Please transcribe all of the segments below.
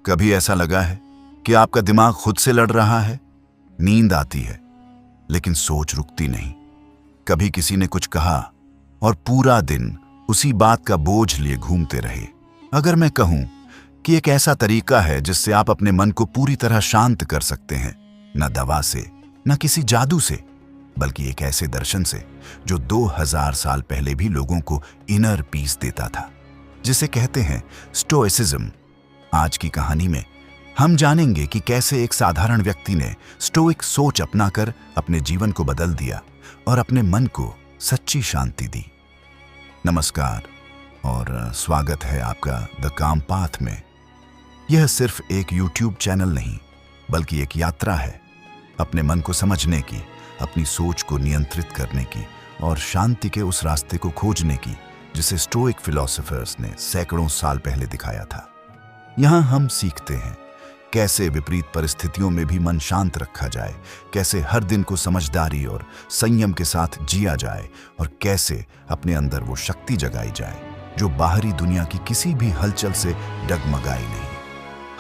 कभी ऐसा लगा है कि आपका दिमाग खुद से लड़ रहा है? नींद आती है लेकिन सोच रुकती नहीं। कभी किसी ने कुछ कहा और पूरा दिन उसी बात का बोझ लिए घूमते रहे। अगर मैं कहूं कि एक ऐसा तरीका है जिससे आप अपने मन को पूरी तरह शांत कर सकते हैं, न दवा से, न किसी जादू से, बल्कि एक ऐसे दर्शन से जो 2000 साल पहले भी लोगों को इनर पीस देता था, जिसे कहते हैं स्टोइसिज्म। आज की कहानी में हम जानेंगे कि कैसे एक साधारण व्यक्ति ने स्टोइक सोच अपनाकर अपने जीवन को बदल दिया और अपने मन को सच्ची शांति दी। नमस्कार और स्वागत है आपका द काम पाथ में। यह सिर्फ एक YouTube चैनल नहीं, बल्कि एक यात्रा है अपने मन को समझने की, अपनी सोच को नियंत्रित करने की और शांति के उस रास्ते को खोजने की जिसे स्टोइक फिलोसोफर्स ने सैकड़ों साल पहले दिखाया था। यहाँ हम सीखते हैं कैसे विपरीत परिस्थितियों में भी मन शांत रखा जाए, कैसे हर दिन को समझदारी और संयम के साथ जिया जाए और कैसे अपने अंदर वो शक्ति जगाई जाए जो बाहरी दुनिया की किसी भी हलचल से डगमगाई नहीं।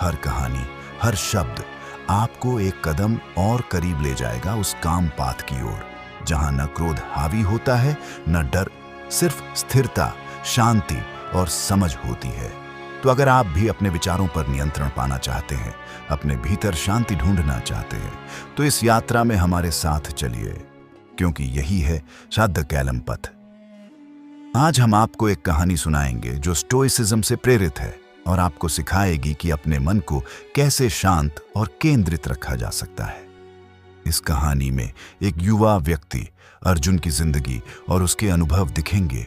हर कहानी, हर शब्द आपको एक कदम और करीब ले जाएगा उस काम पाथ की ओर, जहां न क्रोध हावी होता है, न डर, सिर्फ स्थिरता, शांति और समझ होती है। तो अगर आप भी अपने विचारों पर नियंत्रण पाना चाहते हैं, अपने भीतर शांति ढूंढना चाहते हैं, तो इस यात्रा में हमारे साथ चलिए, क्योंकि यही है श्राद्ध कैलम पथ। आज हम आपको एक कहानी सुनाएंगे जो स्टोइसिज्म से प्रेरित है और आपको सिखाएगी कि अपने मन को कैसे शांत और केंद्रित रखा जा सकता है। इस कहानी में एक युवा व्यक्ति अर्जुन की जिंदगी और उसके अनुभव दिखेंगे।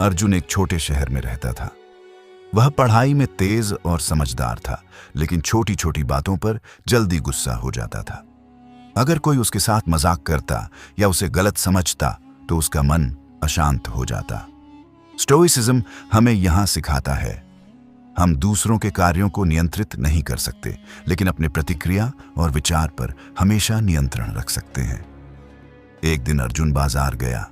अर्जुन एक छोटे शहर में रहता था। वह पढ़ाई में तेज और समझदार था, लेकिन छोटी छोटी बातों पर जल्दी गुस्सा हो जाता था। अगर कोई उसके साथ मजाक करता या उसे गलत समझता तो उसका मन अशांत हो जाता। स्टोइसिज्म हमें यहां सिखाता है हम दूसरों के कार्यों को नियंत्रित नहीं कर सकते, लेकिन अपने प्रतिक्रिया और विचार पर हमेशा नियंत्रण रख सकते हैं। एक दिन अर्जुन बाजार गया।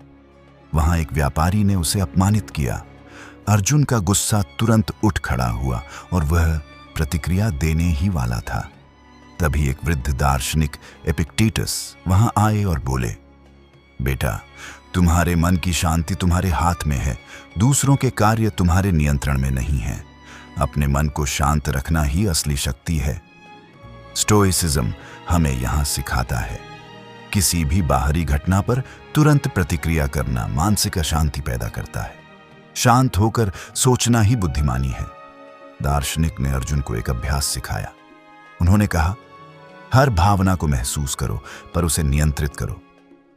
वहां एक व्यापारी ने उसे अपमानित किया। अर्जुन का गुस्सा तुरंत उठ खड़ा हुआ और वह प्रतिक्रिया देने ही वाला था। तभी एक वृद्ध दार्शनिक एपिक्टेटस वहां आए और बोले, बेटा, तुम्हारे मन की शांति तुम्हारे हाथ में है, दूसरों के कार्य तुम्हारे नियंत्रण में नहीं है। अपने मन को शांत रखना ही असली शक्ति है। स्टोइसिज्म हमें यहां सिखाता है किसी भी बाहरी घटना पर तुरंत प्रतिक्रिया करना मानसिक अशांति पैदा करता है। शांत होकर सोचना ही बुद्धिमानी है। दार्शनिक ने अर्जुन को एक अभ्यास सिखाया। उन्होंने कहा, हर भावना को महसूस करो पर उसे नियंत्रित करो।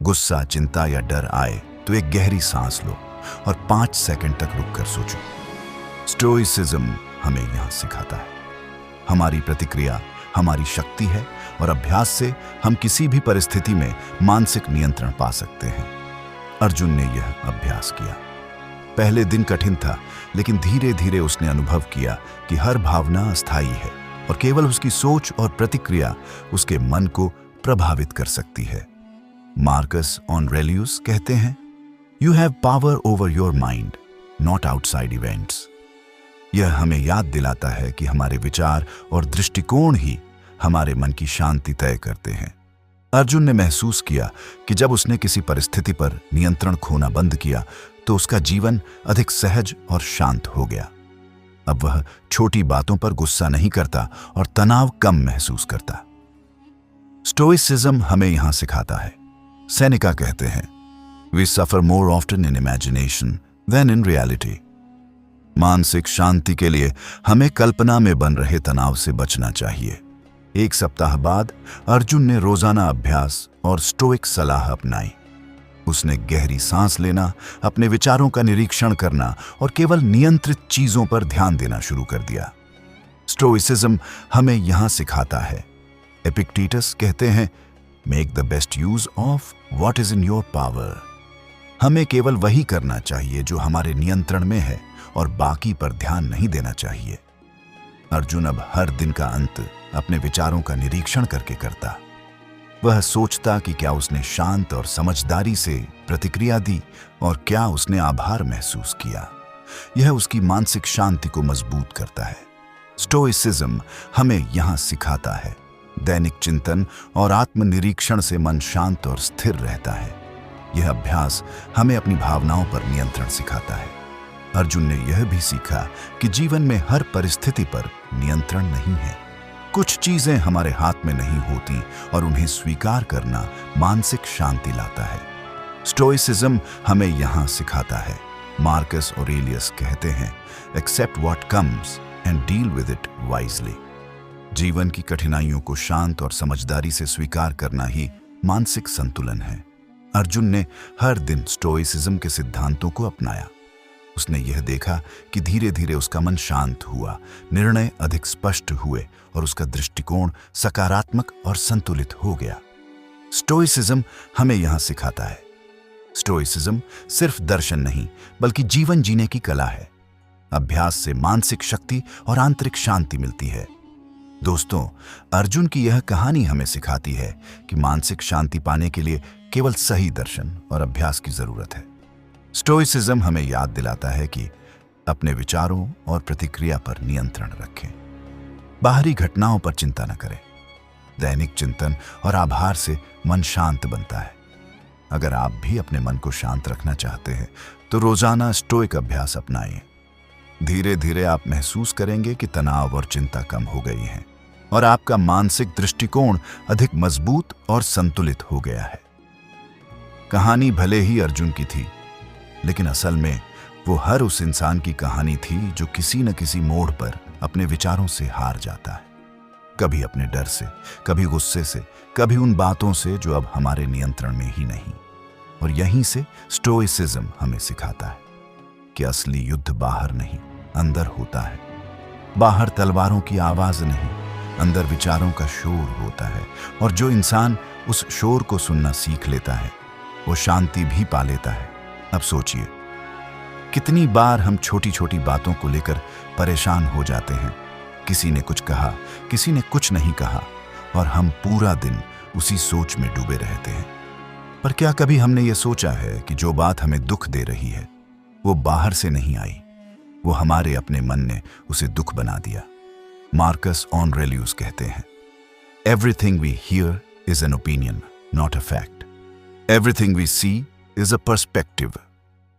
गुस्सा, चिंता या डर आए तो एक गहरी सांस लो और 5 सेकंड तक रुककर सोचो। स्टोइसिज्म हमें यहां सिखाता है हमारी प्रतिक्रिया हमारी शक्ति है और अभ्यास से हम किसी भी परिस्थिति में मानसिक नियंत्रण पा सकते हैं। अर्जुन ने यह अभ्यास किया। पहले दिन कठिन था, लेकिन धीरे धीरे उसने अनुभव किया कि हर भावना अस्थायी है और केवल उसकी सोच और प्रतिक्रिया उसके मन को प्रभावित कर सकती है। मार्कस ऑरेलियस कहते हैं, you have power over your mind, not outside events. यह हमें याद दिलाता है कि हमारे विचार और दृष्टिकोण ही हमारे मन की शांति तय करते हैं। अर्जुन ने महसूस किया कि जब उसने किसी परिस्थिति पर नियंत्रण खोना बंद किया तो उसका जीवन अधिक सहज और शांत हो गया। अब वह छोटी बातों पर गुस्सा नहीं करता और तनाव कम महसूस करता। स्टोइसिज्म हमें यहां सिखाता है। सेनेका कहते हैं, we suffer more often in imagination than in reality. मानसिक शांति के लिए हमें कल्पना में बन रहे तनाव से बचना चाहिए। एक सप्ताह बाद अर्जुन ने रोजाना अभ्यास और स्टोइक सलाह अपनाई। उसने गहरी सांस लेना, अपने विचारों का निरीक्षण करना और केवल नियंत्रित चीजों पर ध्यान देना शुरू कर दिया। स्टोइसिज्म हमें यहां सिखाता है। एपिक्टेटस कहते हैं, make the best use of what is in your power. हमें केवल वही करना चाहिए जो हमारे नियंत्रण में है और बाकी पर ध्यान नहीं देना चाहिए। अर्जुन अब हर दिन का अंत अपने विचारों का निरीक्षण करके करता। वह सोचता कि क्या उसने शांत और समझदारी से प्रतिक्रिया दी और क्या उसने आभार महसूस किया। यह उसकी मानसिक शांति को मजबूत करता है। स्टोइसिज्म हमें यहां सिखाता है, दैनिक चिंतन और आत्मनिरीक्षण से मन शांत और स्थिर रहता है। यह अभ्यास हमें अपनी भावनाओं पर नियंत्रण सिखाता है। अर्जुन ने यह भी सीखा कि जीवन में हर परिस्थिति पर नियंत्रण नहीं है। कुछ चीजें हमारे हाथ में नहीं होती और उन्हें स्वीकार करना मानसिक शांति लाता है। स्टोइसिज्म हमें यहां सिखाता है। मार्कस ऑरेलियस कहते हैं, accept what comes and deal with it wisely. जीवन की कठिनाइयों को शांत और समझदारी से स्वीकार करना ही मानसिक संतुलन है। अर्जुन ने हर दिन स्टोइसिज्म के सिद्धांतों को अपनाया। उसने यह देखा कि धीरे धीरे उसका मन शांत हुआ, निर्णय अधिक स्पष्ट हुए और उसका दृष्टिकोण सकारात्मक और संतुलित हो गया। स्टोइसिज्म हमें यहां सिखाता है, स्टोइसिज्म सिर्फ दर्शन नहीं बल्कि जीवन जीने की कला है। अभ्यास से मानसिक शक्ति और आंतरिक शांति मिलती है। दोस्तों, अर्जुन की यह कहानी हमें सिखाती है कि मानसिक शांति पाने के लिए केवल सही दर्शन और अभ्यास की जरूरत है। स्टोइसिज्म हमें याद दिलाता है कि अपने विचारों और प्रतिक्रिया पर नियंत्रण रखें, बाहरी घटनाओं पर चिंता न करें। दैनिक चिंतन और आभार से मन शांत बनता है। अगर आप भी अपने मन को शांत रखना चाहते हैं तो रोजाना स्टोइक अभ्यास अपनाएं। धीरे धीरे आप महसूस करेंगे कि तनाव और चिंता कम हो गई हैं और आपका मानसिक दृष्टिकोण अधिक मजबूत और संतुलित हो गया है। कहानी भले ही अर्जुन की थी, लेकिन असल में वो हर उस इंसान की कहानी थी जो किसी न किसी मोड़ पर अपने विचारों से हार जाता है। कभी अपने डर से, कभी गुस्से से, कभी उन बातों से जो अब हमारे नियंत्रण में ही नहीं। और यहीं से स्टोइसिज्म हमें सिखाता है कि असली युद्ध बाहर नहीं, अंदर होता है। बाहर तलवारों की आवाज नहीं, अंदर विचारों का शोर होता है। और जो इंसान उस शोर को सुनना सीख लेता है वो शांति भी पा लेता है। अब सोचिए, कितनी बार हम छोटी छोटी बातों को लेकर परेशान हो जाते हैं। किसी ने कुछ कहा, किसी ने कुछ नहीं कहा, और हम पूरा दिन उसी सोच में डूबे रहते हैं। पर क्या कभी हमने ये सोचा है कि जो बात हमें दुख दे रही है वो बाहर से नहीं आई, वो हमारे अपने मन ने उसे दुख बना दिया। मार्कस ऑरेलियस कहते हैं, everything we hear is an opinion, not a fact. Everything we see is a perspective,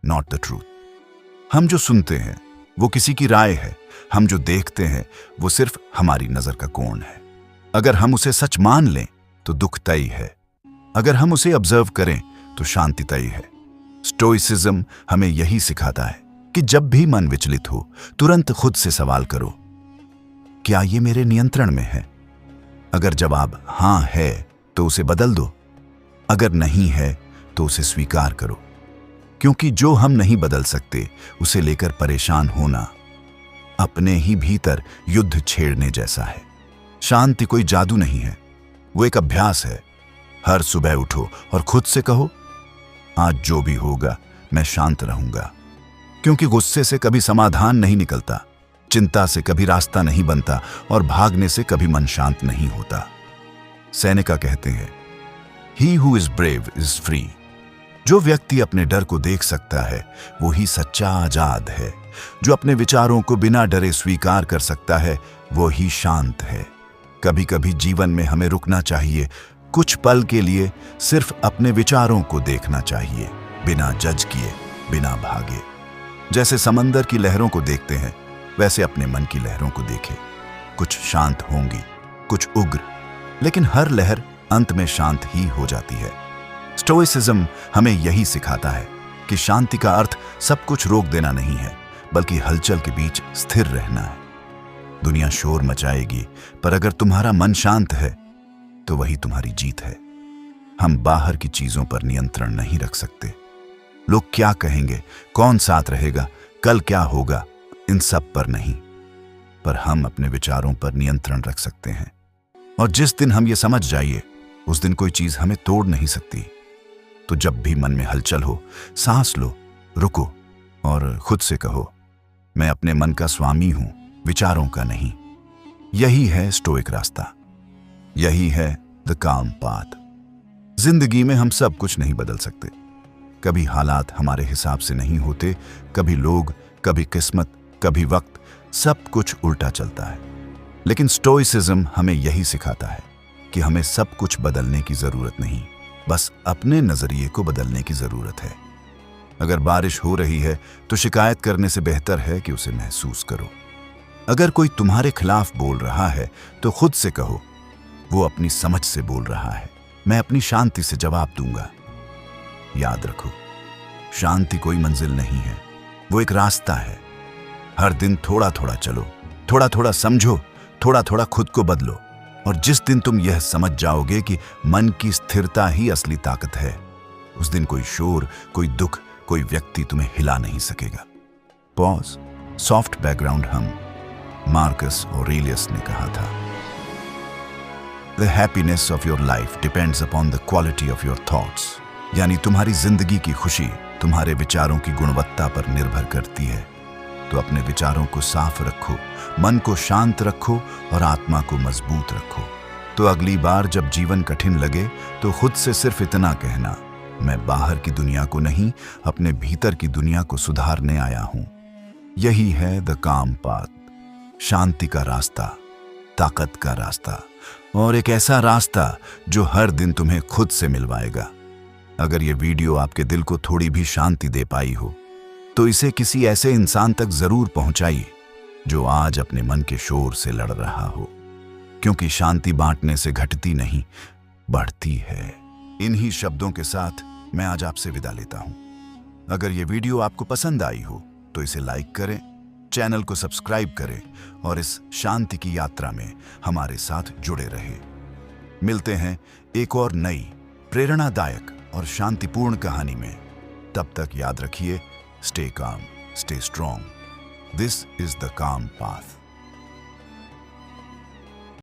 not the truth. हम जो सुनते हैं वो किसी की राय है, हम जो देखते हैं वो सिर्फ हमारी नजर का कोण है। अगर हम उसे सच मान लें तो दुख तय है, अगर हम उसे ऑब्जर्व करें तो शांति तय है। स्टोइसिज्म हमें यही सिखाता है कि जब भी मन विचलित हो तुरंत खुद से सवाल करो, क्या ये मेरे नियंत्रण में है? अगर जवाब हां है तो उसे बदल दो, अगर नहीं है तो उसे स्वीकार करो। क्योंकि जो हम नहीं बदल सकते उसे लेकर परेशान होना अपने ही भीतर युद्ध छेड़ने जैसा है। शांति कोई जादू नहीं है, वो एक अभ्यास है। हर सुबह उठो और खुद से कहो, आज जो भी होगा मैं शांत रहूंगा। क्योंकि गुस्से से कभी समाधान नहीं निकलता, चिंता से कभी रास्ता नहीं बनता और भागने से कभी मन शांत नहीं होता। सेनेका कहते हैं, he who is brave is free. जो व्यक्ति अपने डर को देख सकता है वो ही सच्चा आजाद है। जो अपने विचारों को बिना डरे स्वीकार कर सकता है वो ही शांत है। कभी कभी जीवन में हमें रुकना चाहिए, कुछ पल के लिए सिर्फ अपने विचारों को देखना चाहिए, बिना जज किए, बिना भागे। जैसे समंदर की लहरों को देखते हैं वैसे अपने मन की लहरों को देखें। कुछ शांत होंगी, कुछ उग्र, लेकिन हर लहर अंत में शांत ही हो जाती है। स्टोइसिज्म हमें यही सिखाता है कि शांति का अर्थ सब कुछ रोक देना नहीं है, बल्कि हलचल के बीच स्थिर रहना है। दुनिया शोर मचाएगी, पर अगर तुम्हारा मन शांत है तो वही तुम्हारी जीत है। हम बाहर की चीजों पर नियंत्रण नहीं रख सकते। लोग क्या कहेंगे, कौन साथ रहेगा, कल क्या होगा, इन सब पर नहीं, पर हम अपने विचारों पर नियंत्रण रख सकते हैं। और जिस दिन हम ये समझ जाइए उस दिन कोई चीज हमें तोड़ नहीं सकती। तो जब भी मन में हलचल हो, सांस लो, रुको और खुद से कहो, मैं अपने मन का स्वामी हूं, विचारों का नहीं। यही है स्टोइक रास्ता, यही है द काम पाथ। जिंदगी में हम सब कुछ नहीं बदल सकते। कभी हालात हमारे हिसाब से नहीं होते, कभी लोग, कभी किस्मत, कभी वक्त, सब कुछ उल्टा चलता है। लेकिन स्टोइसिज्म हमें यही सिखाता है कि हमें सब कुछ बदलने की जरूरत नहीं, बस अपने नजरिए को बदलने की जरूरत है। अगर बारिश हो रही है तो शिकायत करने से बेहतर है कि उसे महसूस करो। अगर कोई तुम्हारे खिलाफ बोल रहा है तो खुद से कहो, वो अपनी समझ से बोल रहा है, मैं अपनी शांति से जवाब दूंगा। याद रखो, शांति कोई मंजिल नहीं है, वो एक रास्ता है। हर दिन थोड़ा थोड़ा चलो, थोड़ा थोड़ा समझो, थोड़ा थोड़ा खुद को बदलो, और जिस दिन तुम यह समझ जाओगे कि मन की स्थिरता ही असली ताकत है, उस दिन कोई शोर, कोई दुख, कोई व्यक्ति तुम्हें हिला नहीं सकेगा। पॉज, सॉफ्ट बैकग्राउंड हम। मार्कस ऑरेलियस ने कहा था, the happiness of your life depends upon the quality of your thoughts. यानी तुम्हारी जिंदगी की खुशी तुम्हारे विचारों की गुणवत्ता पर निर्भर करती है। तो अपने विचारों को साफ रखो, मन को शांत रखो और आत्मा को मजबूत रखो। तो अगली बार जब जीवन कठिन लगे तो खुद से सिर्फ इतना कहना, मैं बाहर की दुनिया को नहीं, अपने भीतर की दुनिया को सुधारने आया हूं। यही है द काम पाथ, शांति का रास्ता, ताकत का रास्ता, और एक ऐसा रास्ता जो हर दिन तुम्हें खुद से मिलवाएगा। अगर ये वीडियो आपके दिल को थोड़ी भी शांति दे पाई हो तो इसे किसी ऐसे इंसान तक जरूर पहुंचाइए जो आज अपने मन के शोर से लड़ रहा हो, क्योंकि शांति बांटने से घटती नहीं, बढ़ती है। इन्हीं शब्दों के साथ मैं आज आपसे विदा लेता हूं। अगर ये वीडियो आपको पसंद आई हो तो इसे लाइक करें, चैनल को सब्सक्राइब करें और इस शांति की यात्रा में हमारे साथ जुड़े रहें। मिलते हैं एक और नई प्रेरणादायक और शांतिपूर्ण कहानी में। तब तक याद रखिए, stay calm, stay strong. This is the काम पाथ।